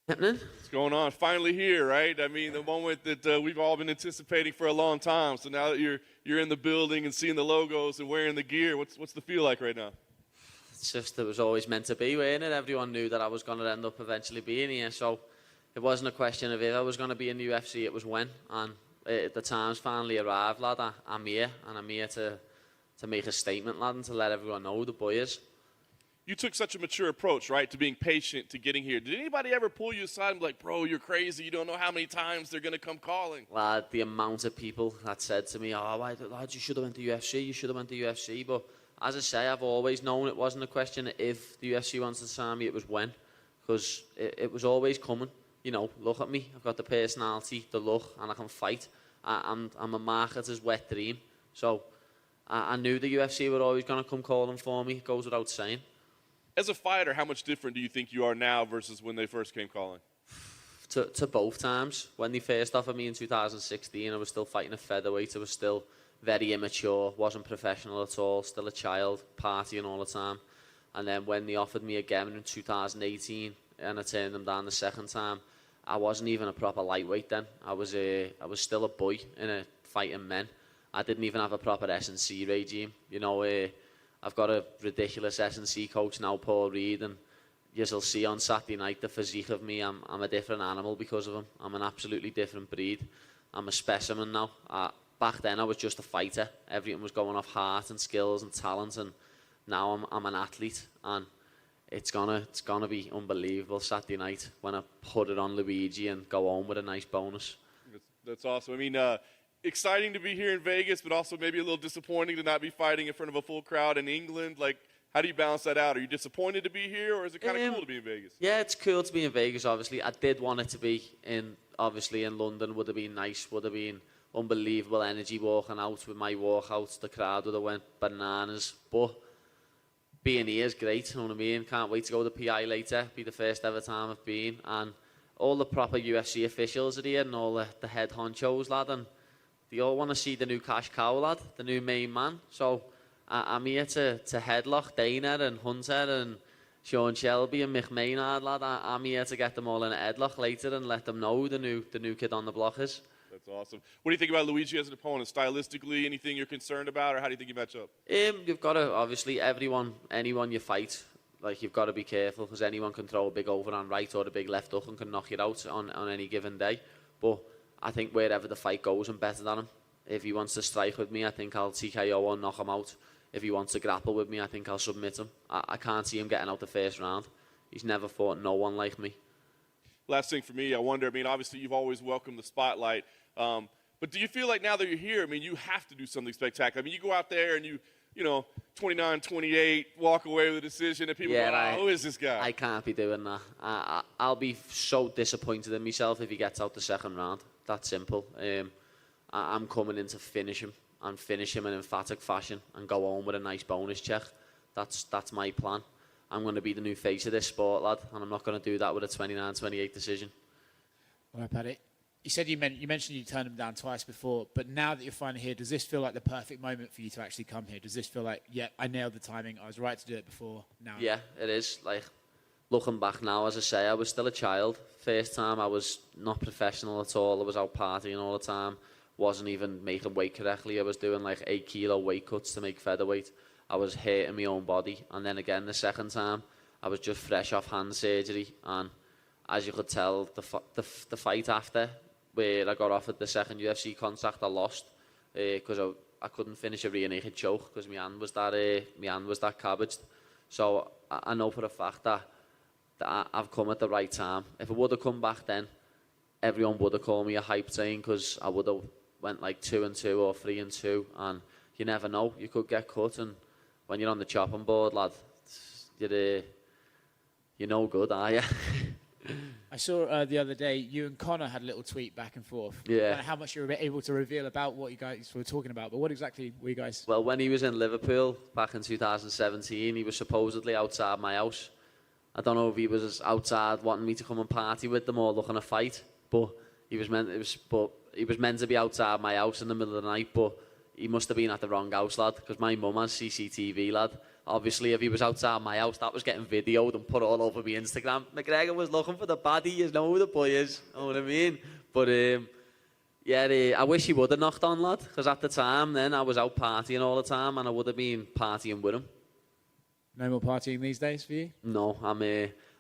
Happening? What's going on? Finally here, right? I mean, the moment that we've all been anticipating for a long time. So now that you're in the building and seeing the logos and wearing the gear, what's the feel like right now? It's just it was always meant to be, wasn't it? Everyone knew that I was going to end up eventually being here, so it wasn't a question of if I was going to be in the UFC, it was when. And the time's finally arrived, lad. I'm here, and I'm here to make a statement, lad, and to let everyone know the boy is. You took such a mature approach, right, to being patient, to getting here. Did anybody ever pull you aside and be like, bro, you're crazy, you don't know how many times they're going to come calling? Lad, the amount of people that said to me, oh, lad, you should have went to UFC, you should have went to UFC. But as I say, I've always known it wasn't a question of if the UFC wanted to sign me, it was when. Because it was always coming. You know, look at me, I've got the personality, the look, and I can fight. I'm a marketer's wet dream. So I knew the UFC were always going to come calling for me, it goes without saying. As a fighter, how much different do you think you are now versus when they first came calling? To both times. When they first offered me in 2016, I was still fighting a featherweight. I was still very immature, wasn't professional at all, still a child, partying all the time. And then when they offered me again in 2018, and I turned them down the second time, I wasn't even a proper lightweight then. I was still a boy in a fighting men. I didn't even have a proper S&C regime. You know, I've got a ridiculous S&C coach now, Paul Reed, and you'll see on Saturday night the physique of me. I'm a different animal because of him. I'm an absolutely different breed. I'm a specimen now. Back then I was just a fighter. Everything was going off heart and skills and talent, and now I'm an athlete, and it's gonna be unbelievable Saturday night when I put it on Luigi and go home with a nice bonus. That's awesome. I mean, exciting to be here in Vegas, but also maybe a little disappointing to not be fighting in front of a full crowd in England. Like, how do you balance that out? Are you disappointed to be here, or is it kind of cool to be in Vegas? Yeah, it's cool to be in Vegas, obviously. I did want it to be in London. Would have been nice, would have been unbelievable energy walking out with my walkouts. The crowd would have went bananas. But being here is great, you know what I mean? Can't wait to go to PI later. Be the first ever time I've been. And all the proper UFC officials are here and all the head honchos, lad. And they all want to see the new cash cow, lad, the new main man. So I'm here to headlock Dana and Hunter and Sean Shelby and Mick Maynard, lad. I'm here to get them all in a headlock later and let them know the new kid on the block is. That's awesome. What do you think about Luigi as an opponent? Stylistically, anything you're concerned about, or how do you think you match up? You've got to, obviously, anyone you fight, like, you've got to be careful, because anyone can throw a big overhand right or a big left hook and can knock you out on any given day. But I think wherever the fight goes, I'm better than him. If he wants to strike with me, I think I'll TKO or knock him out. If he wants to grapple with me, I think I'll submit him. I can't see him getting out the first round. He's never fought no one like me. Last thing for me, I wonder, I mean, obviously you've always welcomed the spotlight, but do you feel like now that you're here, I mean, you have to do something spectacular? I mean, you go out there and you know, 29-28, walk away with a decision, and people go, who is this guy? I can't be doing that. I'll be so disappointed in myself if he gets out the second round. That simple. I'm coming in to finish him, and finish him in emphatic fashion, and go home with a nice bonus check. That's my plan. I'm going to be the new face of this sport, lad, and I'm not going to do that with a 29-28 decision. All right, Paddy. You said you mentioned you turned him down twice before, but now that you're finally here, does this feel like the perfect moment for you to actually come here? Does this feel like, yeah, I nailed the timing, I was right to do it before, now? Yeah, it is. Like, looking back now, as I say, I was still a child. First time, I was not professional at all. I was out partying all the time. Wasn't even making weight correctly. I was doing like 8 kilo weight cuts to make featherweight. I was hurting my own body. And then again, the second time, I was just fresh off hand surgery. And as you could tell, the fight after, where I got offered the second UFC contract, I lost because I couldn't finish a rear naked choke because my hand was that cabbaged. So I know for a fact that I've come at the right time. If I would have come back then, everyone would have called me a hype train, because I would have went like 2-2 or 3-2, and you never know, you could get cut. And when you're on the chopping board, lad, you're no good, are you? I saw the other day you and Conor had a little tweet back and forth. Yeah. I don't know how much you were able to reveal about what you guys were talking about, but what exactly were you guys? Well, when he was in Liverpool back in 2017, he was supposedly outside my house. I don't know if he was outside wanting me to come and party with them or looking to fight, but he was meant to be outside my house in the middle of the night. But he must have been at the wrong house, lad, because my mum has CCTV, lad. obviously, if he was outside my house, that was getting videoed and put all over my Instagram. McGregor was looking for the baddie, you know who the boy is, you know what I mean? But, I wish he would have knocked on, lad, because at the time then I was out partying all the time and I would have been partying with him. No more partying these days for you? No,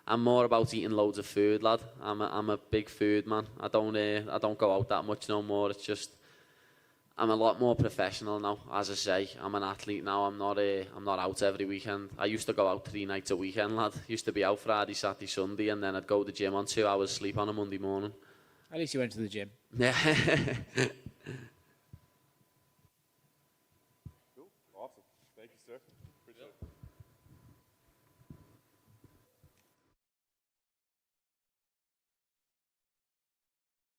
I'm more about eating loads of food, lad. I'm a big food man. I don't go out that much no more. It's just I'm a lot more professional now. As I say, I'm an athlete now. I'm not out every weekend. I used to go out 3 nights a weekend, lad. Used to be out Friday, Saturday, Sunday, and then I'd go to the gym on 2 hours sleep on a Monday morning. At least you went to the gym. Yeah.